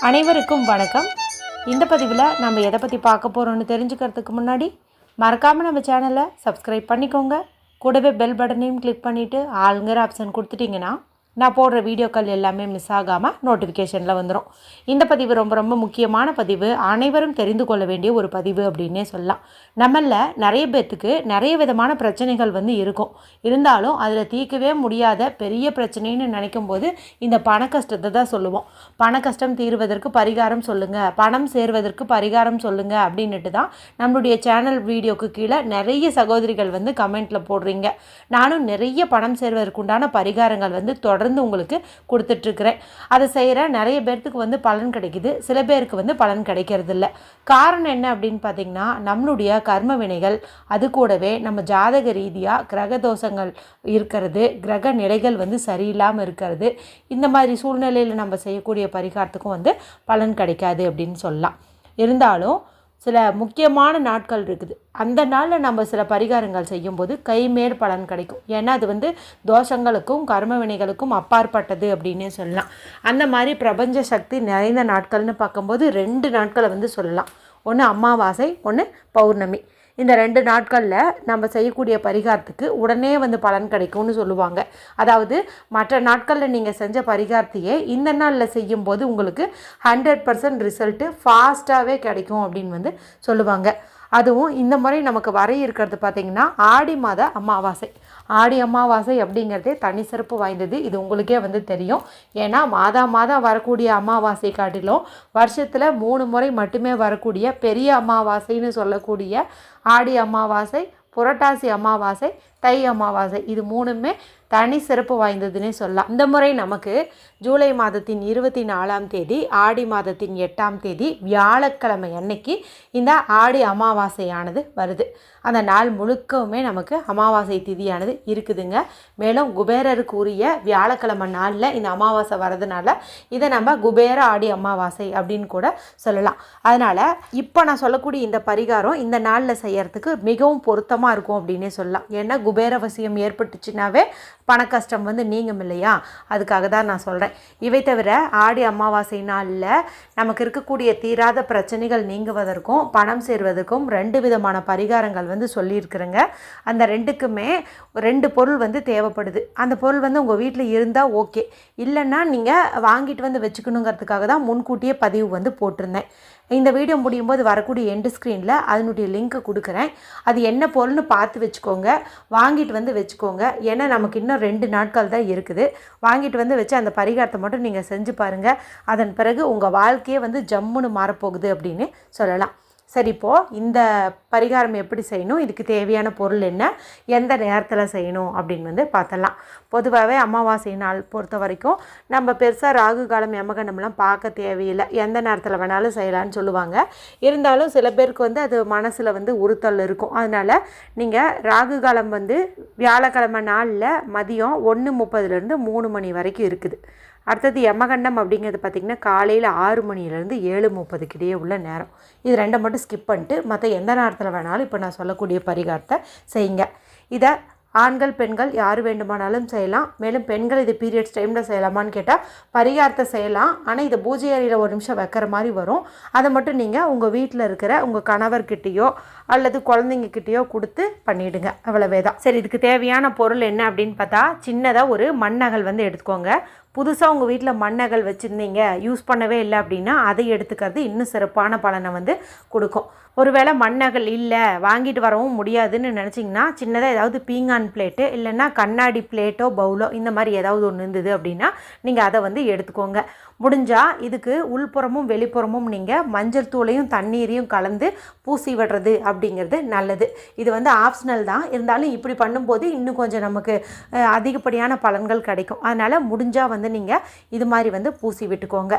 அனைவருக்கும் வணக்கம். இந்த பதிவில் நம்ம எதை பற்றி பார்க்க போகிறோன்னு தெரிஞ்சுக்கிறதுக்கு முன்னாடி மறக்காமல் நம்ம சேனலை சப்ஸ்கிரைப் பண்ணிக்கோங்க. கூடவே பெல் பட்டனையும் கிளிக் பண்ணிவிட்டு ஆளுங்கிற ஆப்ஷன் கொடுத்துட்டிங்கன்னா நான் போடுற வீடியோக்கள் எல்லாமே மிஸ் ஆகாமல் நோட்டிஃபிகேஷனில் வந்துடும். இந்த பதிவு ரொம்ப ரொம்ப முக்கியமான பதிவு, அனைவரும் தெரிந்து கொள்ள வேண்டிய ஒரு பதிவு அப்படின்னே சொல்லலாம். நம்மள நிறைய பேர்த்துக்கு நிறைய விதமான பிரச்சனைகள் இருக்கும். இருந்தாலும் அதில் தீர்க்கவே முடியாத பெரிய பிரச்சனைன்னு நினைக்கும் போது இந்த பண கஷ்டத்தை தான் சொல்லுவோம். பண கஷ்டம் தீர்வதற்கு பரிகாரம் சொல்லுங்கள், பணம் சேர்வதற்கு பரிகாரம் சொல்லுங்கள் அப்படின்ட்டு தான் நம்மளுடைய சேனல் வீடியோக்கு கீழே நிறைய சகோதரிகள் கமெண்ட்டில் போடுறீங்க. நானும் நிறைய பணம் சேர்வதற்குண்டான பரிகாரங்கள் தொடர்ந்து உங்களுக்கு கொடுத்துட்ருக்கிறேன். அதை செய்கிற நிறைய பேர்த்துக்கு பலன் கிடைக்குது, சில பேருக்கு பலன் கிடைக்கிறது இல்லை. காரணம் என்ன அப்படின்னு பார்த்திங்கன்னா, நம்மளுடைய கர்ம வினைகள், அது கூடவே நம்ம ஜாதக ரீதியாக கிரக தோஷங்கள் இருக்கிறது, கிரக நிலைகள் சரியில்லாமல் இருக்கிறது. இந்த மாதிரி சூழ்நிலையில் நம்ம செய்யக்கூடிய பரிகாரத்துக்கும் பலன் கிடைக்காது அப்படின்னு சொல்லலாம். இருந்தாலும் சில முக்கியமான நாட்கள் இருக்குது. அந்த நாளில் நம்ம சில பரிகாரங்கள் செய்யும்போது கைமேற் பலன் கிடைக்கும். ஏன்னா அது தோஷங்களுக்கும் கர்ம வினைகளுக்கும் அப்பாற்பட்டது அப்படின்னே சொல்லலாம். அந்த மாதிரி பிரபஞ்ச சக்தி நிறைந்த நாட்கள்னு பார்க்கும்போது 2 நாட்களை சொல்லலாம். ஒன்று அமாவாசை, ஒன்று பௌர்ணமி. இந்த 2 நாட்களில் நம்ம செய்யக்கூடிய பரிகாரத்துக்கு உடனே பலன் கிடைக்கும்னு சொல்லுவாங்க. அதாவது மற்ற நாட்களில் நீங்கள் செஞ்ச பரிகாரத்தையே இந்த நாளில் செய்யும்போது உங்களுக்கு 100% ரிசல்ட்டு ஃபாஸ்ட்டாகவே கிடைக்கும் அப்படின்னு சொல்லுவாங்க. அதுவும் இந்த முறை நமக்கு வர இருக்கிறது பார்த்திங்கன்னா ஆடி மாத அமாவாசை. ஆடி அமாவாசை அப்படிங்கிறதே தனி சிறப்பு வாய்ந்தது. இது உங்களுக்கே தெரியும். ஏன்னா மாதம் வரக்கூடிய அமாவாசை காட்டிலும் வருஷத்தில் 3 முறை மட்டுமே வரக்கூடிய பெரிய அமாவாசைன்னு சொல்லக்கூடிய ஆடி அமாவாசை, புரட்டாசி அமாவாசை, தை அமாவாசை, இது 3மே தனி சிறப்பு வாய்ந்ததுன்னே சொல்லலாம். இந்த முறை நமக்கு ஜூலை மாதத்தின் 24ஆம் தேதி, ஆடி மாதத்தின் 8ஆம் தேதி வியாழக்கிழமை அன்னைக்கு இந்த ஆடி அமாவாசையானது வருது. அந்த நாள் முழுக்கவுமே நமக்கு அமாவாசை திதியானது இருக்குதுங்க. மேலும் குபேரருக்கு உரிய வியாழக்கிழமை நாளில் இந்த அமாவாசை வரதுனால இதை நம்ம குபேர ஆடி அமாவாசை அப்படின்னு கூட சொல்லலாம். அதனால் இப்போ நான் சொல்லக்கூடிய இந்த பரிகாரம் இந்த நாளில் செய்யறதுக்கு மிகவும் பொருத்தமாக இருக்கும் அப்படின்னே சொல்லலாம். ஏன்னா குபேரவசியம் ஏற்பட்டுச்சுனாவே பண கஷ்டம் நீங்கும் இல்லையா, அதுக்காக தான் நான் சொல்கிறேன். இவை தவிர ஆடி அமாவாசை நாளில் நமக்கு இருக்கக்கூடிய தீராத பிரச்சனைகள் நீங்குவதற்கும் பணம் சேர்வதற்கும் 2 விதமான பரிகாரங்கள் சொல்லியிருக்கிறேங்க. அந்த 2க்குமே 2 பொருள் தேவைப்படுது. அந்த பொருள் உங்கள் வீட்டில் இருந்தால் ஓகே, இல்லைன்னா நீங்கள் வாங்கிட்டு வச்சுக்கணுங்கிறதுக்காக தான் முன்கூட்டியே பதிவு போட்டிருந்தேன். இந்த வீடியோ முடியும் போது வரக்கூடிய எண்டு ஸ்க்ரீனில் அதனுடைய லிங்க்கை கொடுக்குறேன். அது என்ன பொருள்னு பார்த்து வச்சுக்கோங்க, வாங்கிட்டு வச்சுக்கோங்க. ஏன்னா நமக்கு இன்னும் 2 நாட்கள் தான் இருக்குது. வாங்கிட்டு வச்சு அந்த பரிகாரத்தை மட்டும் நீங்கள் செஞ்சு பாருங்கள். அதன் பிறகு உங்கள் வாழ்க்கையே ஜம்முன்னு மாறப்போகுது அப்படின்னு சொல்லலாம். சரி, இப்போது இந்த பரிகாரம் எப்படி செய்யணும், இதுக்கு தேவையான பொருள் என்ன, எந்த நேரத்தில் செய்யணும் அப்படின்னு பார்த்தலாம். பொதுவாகவே அமாவாசை நாள் பொறுத்த வரைக்கும் நம்ம பெருசாக ராகு காலம் யமகண்டம்லாம் பார்க்க தேவையில்லை, எந்த நேரத்தில் வேணாலும் செய்யலான்னு சொல்லுவாங்க. இருந்தாலும் சில பேருக்கு அது மனசில் உறுத்தல் இருக்கும். அதனால் நீங்கள் ராகு காலம் வியாழக்கிழமை நாளில் மதியம் 1:30 3 மணி வரைக்கும் இருக்குது. அடுத்தது யமகண்டம் அப்படிங்கிறது பார்த்திங்கன்னா காலையில் 6 மணிலேருந்து 7:30 இடையே உள்ள நேரம். இது 2 மட்டும் ஸ்கிப் பண்ணிட்டு மற்ற எந்த நேரத்தில் வேணாலும் இப்போ நான் சொல்லக்கூடிய பரிகாரத்தை செய்யுங்க. இதை ஆண்கள் பெண்கள் யார் வேண்டுமானாலும் செய்யலாம். மேலும் பெண்கள் இது பீரியட்ஸ் டைமில் செய்யலாமான்னு கேட்டால் பரிகாரத்தை செய்யலாம். ஆனால் இதை பூஜை அறையில் 1 நிமிஷம் வைக்கிற மாதிரி வரும். அதை மட்டும் நீங்கள் உங்கள் வீட்டில் இருக்கிற உங்கள் கணவர்கிட்டையோ அல்லது குழந்தைங்கக்கிட்டேயோ கொடுத்து பண்ணிவிடுங்க, அவ்வளவே தான். சரி, இதுக்கு தேவையான பொருள் என்ன அப்படின்னு பார்த்தா, சின்னதாக ஒரு மண்ணகல் எடுத்துக்கோங்க. புதுசாக உங்கள் வீட்டில் மண்ணகல் வச்சுருந்தீங்க, யூஸ் பண்ணவே இல்லை அப்படின்னா அதை எடுத்துக்கிறது இன்னும் சிறப்பான பலனை கொடுக்கும். ஒருவேளை மண்ணகல் இல்லை, வாங்கிட்டு வரவும் முடியாதுன்னு நினச்சிங்கன்னா சின்னதாக ஏதாவது பீங்கான் பிளேட்டு இல்லைன்னா கண்ணாடி பிளேட்டோ பவுலோ இந்த மாதிரி ஏதாவது ஒன்று இருந்தது அப்படின்னா நீங்கள் அதை எடுத்துக்கோங்க. முடிஞ்சால் இதுக்கு உள்புறமும் வெளிப்புறமும் நீங்கள் மஞ்சள் தூளையும் தண்ணீரையும் கலந்து பூசி விடுறது அப்படிங்கிறது நல்லது. இது ஆப்ஷனல் தான், இருந்தாலும் இப்படி பண்ணும்போது இன்னும் கொஞ்சம் நமக்கு அதிகப்படியான பலன்கள் கிடைக்கும். அதனால் முடிஞ்சால் நீங்கள் இது மாதிரி பூசி விட்டுக்கோங்க.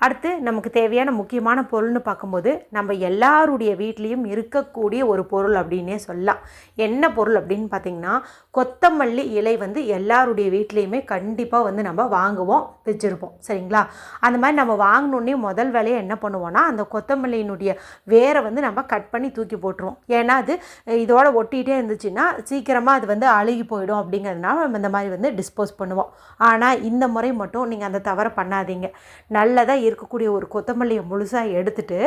அடுத்து நமக்கு தேவையான முக்கியமான பொருள்னு பார்க்கும்போது நம்ம எல்லாருடைய வீட்லேயும் இருக்கக்கூடிய ஒரு பொருள் அப்படின்னே சொல்லலாம். என்ன பொருள் அப்படின்னு பார்த்திங்கன்னா, கொத்தமல்லி இலை எல்லாருடைய வீட்லேயுமே கண்டிப்பாக நம்ம வாங்குவோம், வச்சுருப்போம். சரிங்களா? அந்த மாதிரி நம்ம வாங்கினோன்னே முதல் வேலையை என்ன பண்ணுவோன்னா, அந்த கொத்தமல்லியினுடைய வேரை நம்ம கட் பண்ணி தூக்கி போட்டுருவோம். ஏன்னா அது இதோட ஒட்டிகிட்டே இருந்துச்சுன்னா சீக்கிரமாக அது அழுகி போயிடும். அப்படிங்கிறதுனால நம்ம இந்த மாதிரி டிஸ்போஸ் பண்ணுவோம். ஆனால் இந்த முறை மட்டும் நீங்கள் அந்த தவறை பண்ணாதீங்க. நல்லதாக இருக்கக்கூடிய ஒரு கொத்தமல்லியை முழுசாக எடுத்துட்டு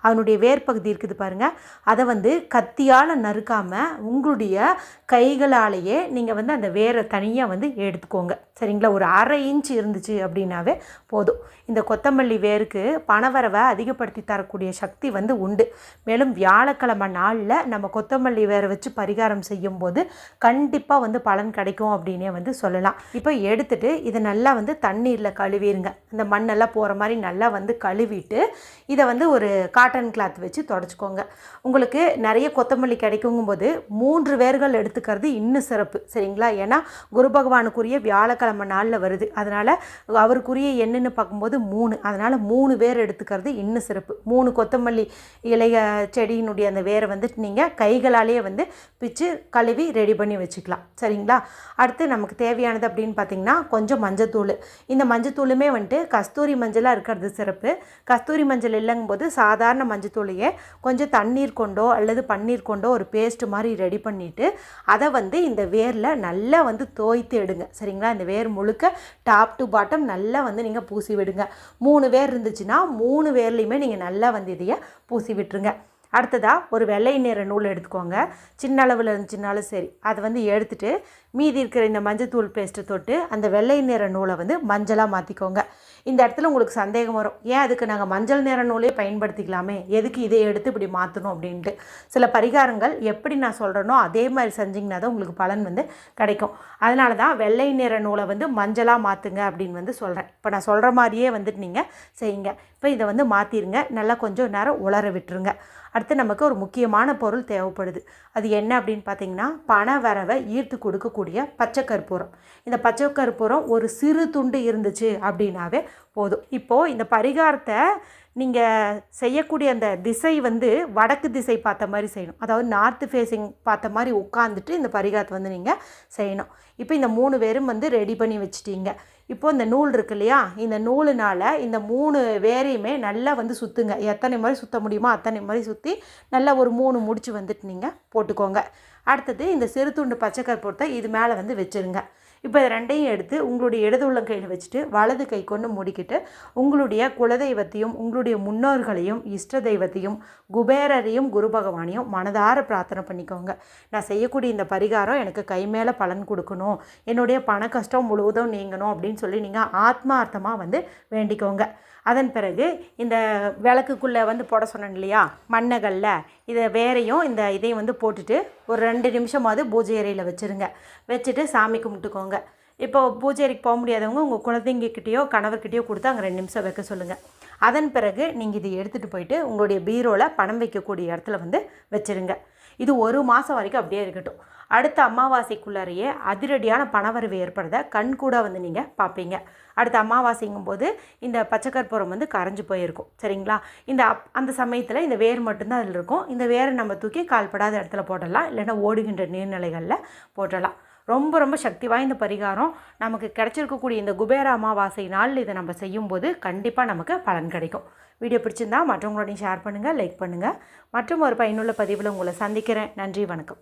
அதனுடைய வேர் பகுதி இருக்குது பாருங்கள், அதை வந்து கத்தியால் நறுக்காமல் உங்களுடைய கைகளாலேயே நீங்கள் வந்து அந்த வேரை தனியாக வந்து எடுத்துக்கோங்க. சரிங்களா? ஒரு 1/2 இன்ச் இருந்துச்சு அப்படின்னாவே போதும். இந்த கொத்தமல்லி வேருக்கு பணவரவை அதிகப்படுத்தி தரக்கூடிய சக்தி வந்து உண்டு. மேலும் வியாழக்கிழமை நாளில் நம்ம கொத்தமல்லி வேரை வச்சு பரிகாரம் செய்யும்போது கண்டிப்பாக வந்து பலன் கிடைக்கும் அப்படின்னே வந்து சொல்லலாம். இப்போ எடுத்துட்டு இதை நல்லா வந்து தண்ணீரில் கழுவிடுங்க. இந்த மண்ணெல்லாம் போகிற மாதிரி நல்லா வந்து கழுவிட்டு இதை வந்து ஒரு காட்டன் கிளாத் வச்சு தொடச்சிக்கோங்க. உங்களுக்கு நிறைய கொத்தமல்லி கிடைக்குங்கும்போது 3 வேர்கள் எடுத்துக்கிறது இன்னும் சிறப்பு. சரிங்களா? ஏன்னா குரு பகவானுக்குரிய வியாழக்கிழமை நாளில் வருது. அதனால் அவருக்குரிய எண்ணுன்னு பார்க்கும்போது 3, அதனால் 3 வேர் எடுத்துக்கிறது இன்னும் சிறப்பு. 3 கொத்தமல்லி இலைய செடியினுடைய அந்த வேரை வந்துட்டு நீங்கள் கைகளாலேயே வந்து பிச்சு கழுவி ரெடி பண்ணி வச்சுக்கலாம். சரிங்களா? அடுத்து நமக்கு தேவையானது அப்படின்னு பார்த்திங்கன்னா கொஞ்சம் மஞ்சத்தூள். இந்த மஞ்சத்தூளுமே வந்துட்டு கஸ்தூரி மஞ்சளாக இருக்கிறது சிறப்பு. கஸ்தூரி மஞ்சள் இல்லைங்கும்போது சாதாரண மஞ்சத்தூளையே கொஞ்சம் தண்ணீர் கொண்டோ அல்லது பன்னீர் கொண்டோ ஒரு பேஸ்ட் மாதிரி ரெடி பண்ணிவிட்டு அதை வந்து இந்த வேரில் நல்லா வந்து தோய்த்து எடுங்க. சரிங்களா? இந்த வேர் முழுக்க டாப் டு பாட்டம் நல்லா வந்து நீங்கள் பூசி விடுங்க. 3 வேர் இருந்துச்சுன்னா 3 வேர்லையுமே நீங்கள் நல்லா வந்து இதையை பூசி விட்டுருங்க. அடுத்ததாக ஒரு வெள்ளை நிற நூல் எடுத்துக்கோங்க. சின்ன அளவில் இருந்துச்சுனாலும் சரி, அதை வந்து எடுத்துகிட்டு மீதி இருக்கிற இந்த மஞ்சத்தூள் பேஸ்ட்டை தொட்டு அந்த வெள்ளை நிற நூலை வந்து மஞ்சளாக மாற்றிக்கோங்க. இந்த இடத்துல உங்களுக்கு சந்தேகம் வரும், ஏன் அதுக்கு நாங்கள் மஞ்சள் நிற நூலே பயன்படுத்திக்கலாமே, எதுக்கு இதை எடுத்து இப்படி மாற்றணும் அப்படின்ட்டு. சில பரிகாரங்கள் எப்படி நான் சொல்கிறேனோ அதே மாதிரி செஞ்சிங்கன்னா தான் உங்களுக்கு பலன் வந்து கிடைக்கும். அதனால தான் வெள்ளை நிற நூலை வந்து மஞ்சளாக மாற்றுங்க அப்படின்னு வந்து சொல்கிறேன். இப்போ நான் சொல்கிற மாதிரியே வந்துட்டு நீங்கள் செய்யுங்க. இப்போ இதை வந்து மாற்றிடுங்க. நல்லா கொஞ்சம் நேரம் உலர விட்டுருங்க. அடுத்து நமக்கு ஒரு முக்கியமான பொருள் தேவைப்படுது. அது என்ன அப்படின்னு பார்த்தீங்கன்னா பண வரவை ஈர்த்து கொடுக்கக்கூடிய பச்சை கற்பூரம். இந்த பச்சை கற்பூரம் ஒரு சிறு துண்டு இருந்துச்சு அப்படின்னாவே போதும். இப்போது இந்த பரிகாரத்தை நீங்கள் செய்யக்கூடிய அந்த திசை வந்து வடக்கு திசை பார்த்த மாதிரி செய்யணும். அதாவது நார்த்து ஃபேஸிங் பார்த்த மாதிரி உட்காந்துட்டு இந்த பரிகாரத்தை வந்து நீங்கள் செய்யணும். இப்போ இந்த 3 பேரும் வந்து ரெடி பண்ணி வச்சுட்டீங்க. இப்போது இந்த நூல் இருக்கு இல்லையா, இந்த நூலுனால் இந்த 3 வேரையுமே நல்லா வந்து சுற்றுங்க. எத்தனை மாதிரி சுற்ற முடியுமோ அத்தனை மாதிரி சுற்றி நல்லா ஒரு 3 முடிச்சு வந்துட்டு நீங்கள் போட்டுக்கோங்க. அடுத்தது இந்த சிறு துண்டு பச்சை கற்பூரத்தை இது மேலே வந்து வச்சுருங்க. இப்போ இது ரெண்டையும் எடுத்து உங்களுடைய இடது உள்ளங்கையில் வச்சுட்டு வலது கை கொண்டு மூடிக்கிட்டு உங்களுடைய குலதெய்வத்தையும் உங்களுடைய முன்னோர்களையும் இஷ்ட தெய்வத்தையும் குபேரரையும் குரு பகவானையும் மனதார பிரார்த்தனை பண்ணிக்கோங்க. நான் செய்யக்கூடிய இந்த பரிகாரம் எனக்கு கை மேலே பலன் கொடுக்கணும், என்னுடைய பண கஷ்டம் முழுவதும் நீங்கணும் அப்படின்னு சொல்லி நீங்கள் ஆத்மார்த்தமாக வந்து வேண்டிக்கோங்க. அதன் பிறகு இந்த விளக்குக்குள்ளே வந்து போட சொன்னேன் இல்லையா மண்ணகல்ல, இதை வேறையும் இந்த இதையும் வந்து போட்டுட்டு ஒரு 2 நிமிஷமாவது பூஜை அறையில் வச்சுருங்க. வச்சுட்டு சாமி கும்பிட்டுக்கோங்க. இப்போ பூஜை அறைக்கு போக முடியாதவங்க உங்கள் குழந்தைங்கக்கிட்டேயோ கணவர்கிட்டையோ கொடுத்து அங்கே 2 நிமிஷம் வைக்க சொல்லுங்கள். அதன் பிறகு நீங்கள் இதை எடுத்துகிட்டு போயிட்டு உங்களுடைய பீரோவில் பணம் வைக்கக்கூடிய இடத்துல வந்து வச்சுருங்க. இது 1 மாதம் வரைக்கும் அப்படியே இருக்கட்டும். அடுத்த அமாவாசைக்குள்ளாரையே அதிரடியான பணவரவு ஏற்படுறத கண்கூட வந்து நீங்கள் பார்ப்பீங்க. அடுத்த அமாவாசைங்கும் போது இந்த பச்சை கற்பூரம் வந்து கரைஞ்சி போயிருக்கும். சரிங்களா? அந்த சமயத்தில் இந்த வேர் மட்டும்தான் அதில் இருக்கும். இந்த வேரை நம்ம தூக்கி கால்படாத இடத்துல போடலாம், இல்லைன்னா ஓடுகின்ற நீர்நிலைகளில் போடலாம். ரொம்ப ரொம்ப சக்தி வாய்ந்த பரிகாரம். நமக்கு கிடைச்சிருக்கக்கூடிய இந்த குபேர அமாவாசை நாள் இதை நம்ம செய்யும்போது கண்டிப்பாக நமக்கு பலன் கிடைக்கும். வீடியோ பிடிச்சிருந்தா மற்றவங்களோடையும் ஷேர் பண்ணுங்கள், லைக் பண்ணுங்கள். மற்றும் ஒரு பயனுள்ள பதிவில் உங்களை சந்திக்கிறேன். நன்றி, வணக்கம்.